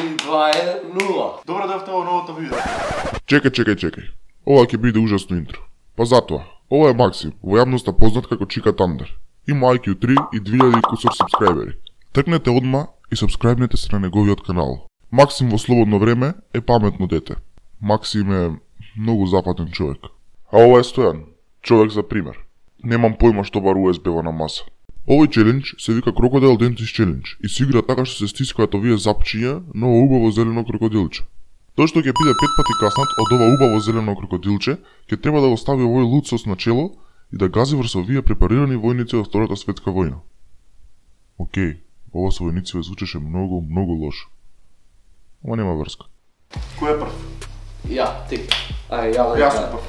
3, 2, 1, 0. Добро дојавте во новото видео. Чекај. Ова ќе биде ужасно интро. Па затоа, ова е Максим, во јавноста познат како Чика Тандер. Има IQ 3 и 2000 кусор сабскрајбери. Тркнете одма и сабскрајбнете се на неговиот канал. Максим во слободно време е паметно дете. Максим е многу запатен човек. А ова е Стојан, човек за пример. Немам појма што бар USB во на маса. Овој челендж се вика Crocodile Dentist Challenge и се игра така што се стискаат овие запчиња на ова убаво зелено крокодилче. Тој што ќе биде 5 пати каснат од ова убаво зелено крокодилче, ќе треба да го стави овој луд сос на чело и да гази врз овие препарирани војници од Втората светска војна. Океј, ова со војници звучеше многу лошо. Ама нема врска. Кој е прв? Ја, ти. Ај, ја Јас сум прв.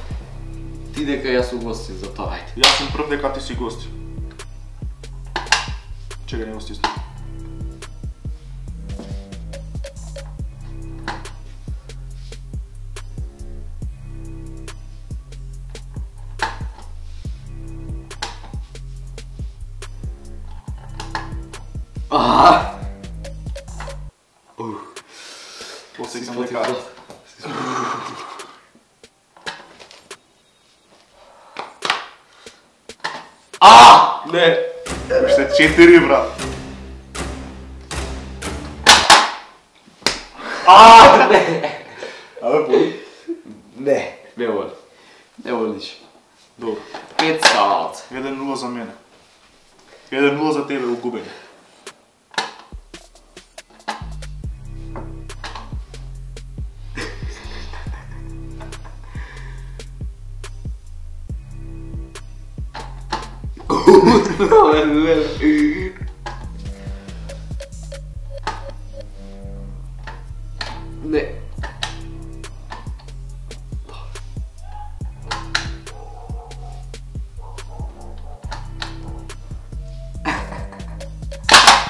Ти дека јас сум гостин за тоа, ајде. Јас сум прв дека ти си гости. Чекај, не го стисни. После искам да кажа. Не. Уште 4, брат. Не. Абе, боли? Не. Не воли. Не волиш. Добро. 5 салат. 1-0 за мене. 1-0 за тебе, угубен. Не.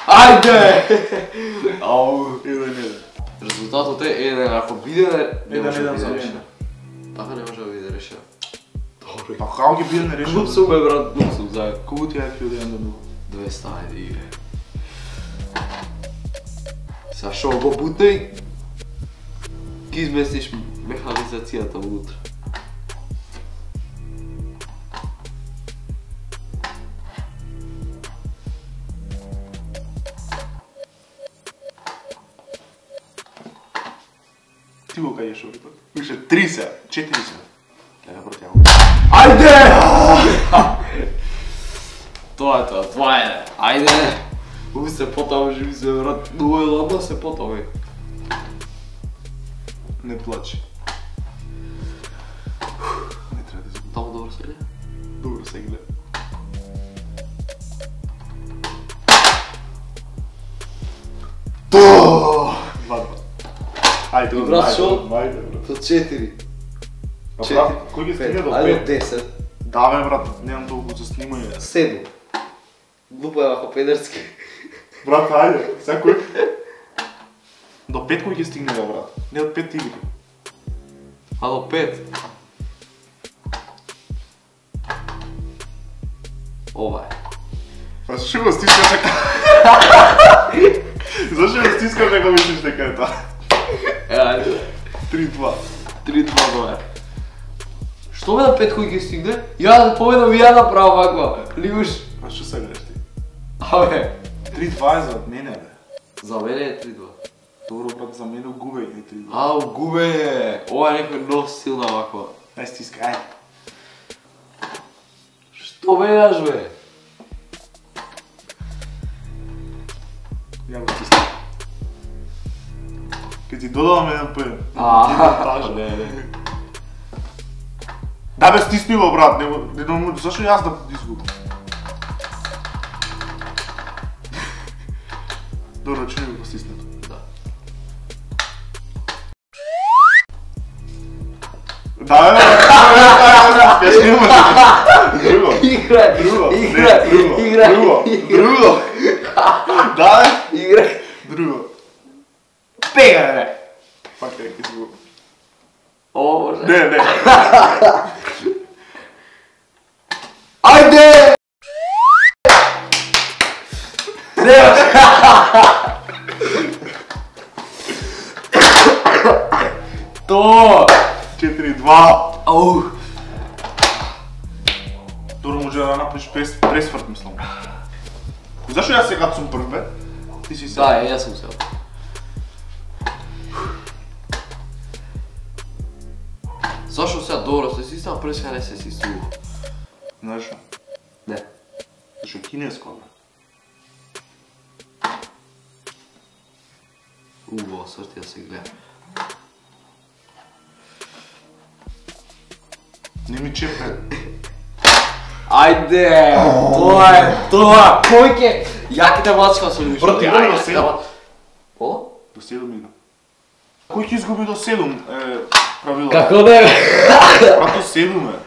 Ајде! Ау, 1-1. резултатот е 1, ако биде не може да 1-1 за биде мене. решено. Така не може да биде решено. Добре. Па како ги биде нерешено? Глуп сум бе брат, глуп сум заедно. Колку ти е IQ 1-0? 200, ајде игре. Сега шо го бутај, ги изместиш механизацијата внутре. Ти го кајеш овој пат. Више 3 се, 4 се. Лега протјаво. Ајде! Тоа е. Ајде! Уви се потаме, живи се брат. Много е ладно се потаме. Не плачи. Не треба да изгубиш. Тамо добро се ли? Добро се гледа. Тоа! 2-2. Ајде, И брат, шо? Ајде, брат. По 4. А брат, кој ги стига до 5? Ајде 10. Да бе, брат, немам толку за снимање. 7. Глупо е вако педерски. Брат, ајде, секој. До 5 кој ги стигне, бе, брат? Не од 5 игри. А до 5. Ова е. Па зашо го стискаш дека... Зашо го стискаш дека мислиш дека е тоа? Ајде. 3-2. 3-2 тоа е. Што бе на 5 кој ги стигне? Ја да победам и ја направам ваква. Лигуш. А што се гледаш ти? Абе. 3-2 е за мене, бе. За мене е 3-2. Добро, брат, за мене губење е 3-2. Ау, губе! Ова е некој нов стил на ваква. Ај стиска, ај. Што бегаш, бе? Ја го стискам. Ке ти додавам еден поен. Не. Да бе, стисни го, брат, зашо јас да изгубам? Добро, че не го стиснато. Да. Да, бе, брат, ќе снимаш. Друго. Играј! Друго. Играј! Друго. Играј! Друго. Друго. Да, бе. Играј! Друго. Пега, бе! Пак ќе изгубам. Ово може. Не. Ајде! Не! То! 4-2. Ау! Добро може да направиш пресврт, мислам. Зашо јас сега сум прв, бе? Ти си сега. Да, јас сум сега. Зашо сега добро се система, преска не се система? Знаеш шо? Не. Зашо кинеско, бе? Сврти да се гледа. Не ми чепне. Ајде! Тоа! Кој ке? Ја ке те мачкам со ништо. Брат, играме до 7. О? До 7 игра. Кој ќе изгуби до 7? Правило. Како не бе? Брат, до 7 е.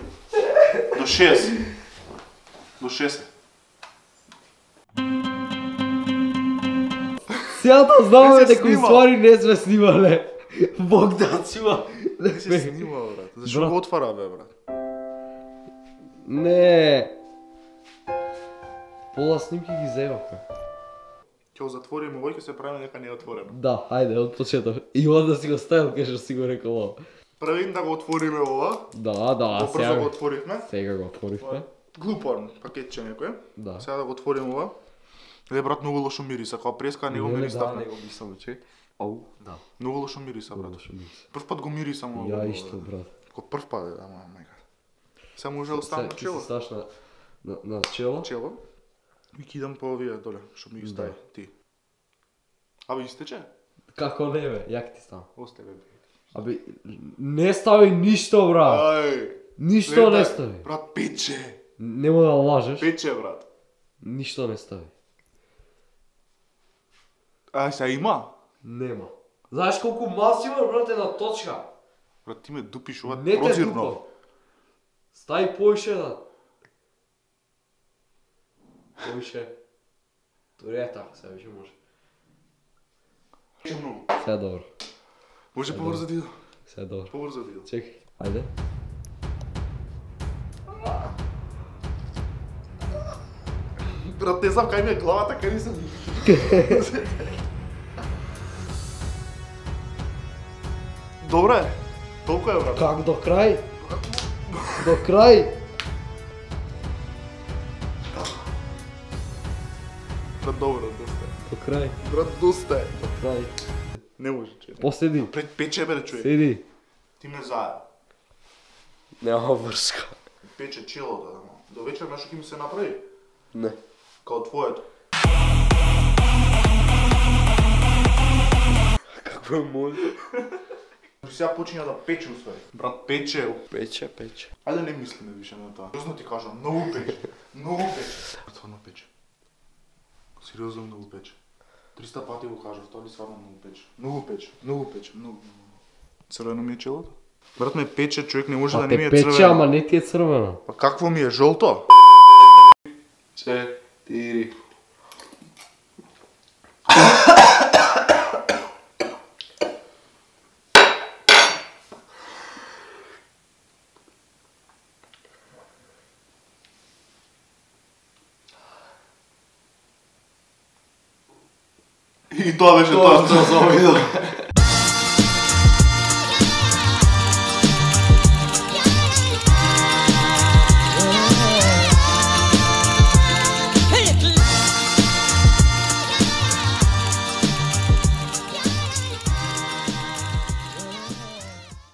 До 6. До 6. Сега да знаме Не се дека снима. уствари не сме снимале. Бог да чува. Не се снима, брат. Зашо Брат. го отвара, бе, брат? Не. Пола снимки ги зевавме. Ќе го затвориме овој, ќе се правиме дека не е отворено. Да, ајде, од почеток. И onda си го ставил, кај си го рекол ова. Правим да го отвориме ова. Да, Побрзо сега го отворивме. Сега го отворивме. Глупо пакетче некој. Да. Сега да го отвориме ова. Ле, брат, многу лошо мириса, кога преска него мирисавме. го мислам, че. Ау, да. Многу лошо мириса, брат. Лошо мириса. Прв пат го мирисам ова. Ја исто, брат. Ко прв пат, ама, мајка. Сега може да оставам на Ти чело. се сташ на чело. Чело. И кидам по овие доле, што ми ги стави, ти. Абе, истече? Како не бе, јак ти става. Осте, бе. Абе, не стави ништо, брат. Ај! Ништо не гледај, стави. Брат, пече! Нема да лажеш. Пече, брат. Ништо не стави. А, сега има? Нема. Знаеш колку мас има, брат, една точка? Брат, ти ме дупиш ова Не те прозирно. дупам. Стави поише да... Поише. Дори е така, сега више може. Пече многу. Сега добро. Може побрзо да иду. Сега добро. Побрзо да иду. Чекай, ајде. Брат, не знам кај ми е главата, кај нисам. Добре, толку е, брат. Как до крај? До крај? Брат, добро, доста е. До крај. Брат, доста е. До крај. Не може, че. Поседи. Пред пече, бе, човек. Седи. Ти ме заја. Нема врска. Пече челото, ама. До вечер нашо ќе ми се направи. Не. Као твоето. Како е моето? Сега почиња да пече, усвари. Брат, пече. Пече, пече. Ајде не мислиме више на тоа. Сериозно ти кажам, многу пече. Многу пече. Стварно пече. Сериозно многу пече. 300 пати го кажав, тоа ли стварно многу пече. Многу пече, многу пече, многу. Црвено ми е челото? Брат, ме пече, човек не може Па да не ми те е пече, црвено. ама не ти е црвено. Па какво ми е, жолто? 4. И тоа беше тоа. Тоа за видео.